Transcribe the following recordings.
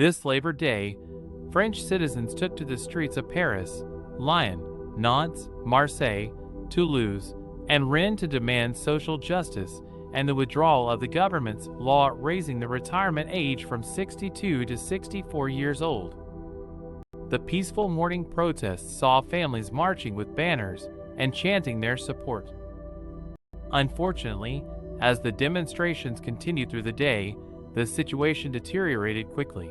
This Labor Day, French citizens took to the streets of Paris, Lyon, Nantes, Marseille, Toulouse, and Rennes to demand social justice and the withdrawal of the government's law raising the retirement age from 62 to 64 years old. The peaceful morning protests saw families marching with banners and chanting their support. Unfortunately, as the demonstrations continued through the day, the situation deteriorated quickly.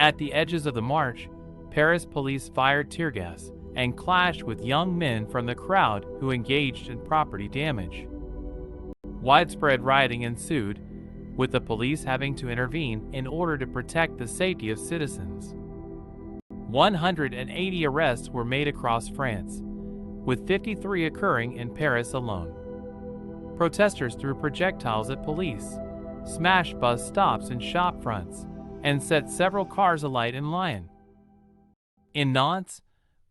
At the edges of the march, Paris police fired tear gas and clashed with young men from the crowd who engaged in property damage. Widespread rioting ensued, with the police having to intervene in order to protect the safety of citizens. 180 arrests were made across France, with 53 occurring in Paris alone. Protesters threw projectiles at police, smashed bus stops and shop fronts, and set several cars alight in Lyon. In Nantes,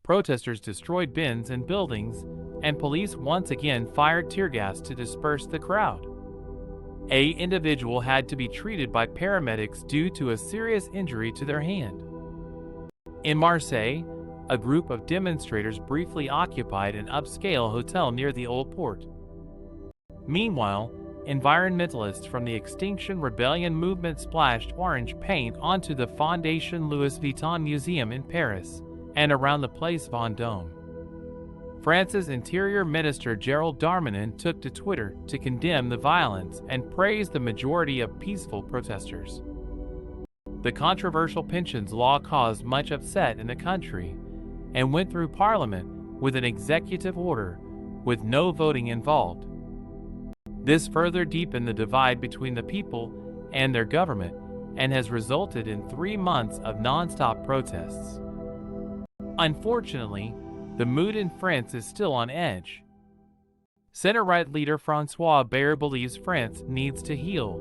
protesters destroyed bins and buildings, and police once again fired tear gas to disperse the crowd. An individual had to be treated by paramedics due to a serious injury to their hand. In Marseille, a group of demonstrators briefly occupied an upscale hotel near the Old Port. Meanwhile, environmentalists from the Extinction Rebellion movement splashed orange paint onto the Fondation Louis Vuitton Museum in Paris and around the Place Vendôme. France's Interior Minister Gerald Darmanin took to Twitter to condemn the violence and praise the majority of peaceful protesters. The controversial pensions law caused much upset in the country and went through Parliament with an executive order, with no voting involved. This further deepened the divide between the people and their government and has resulted in 3 months of non-stop protests. Unfortunately, the mood in France is still on edge. Center-right leader François Bayrou believes France needs to heal,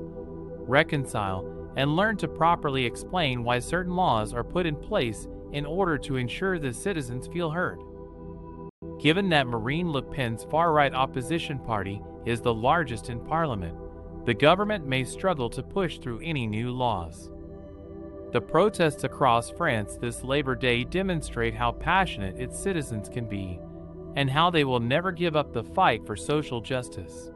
reconcile, and learn to properly explain why certain laws are put in place in order to ensure the citizens feel heard. Given that Marine Le Pen's far-right opposition party is the largest in Parliament, the government may struggle to push through any new laws. The protests across France this Labor Day demonstrate how passionate its citizens can be, and how they will never give up the fight for social justice.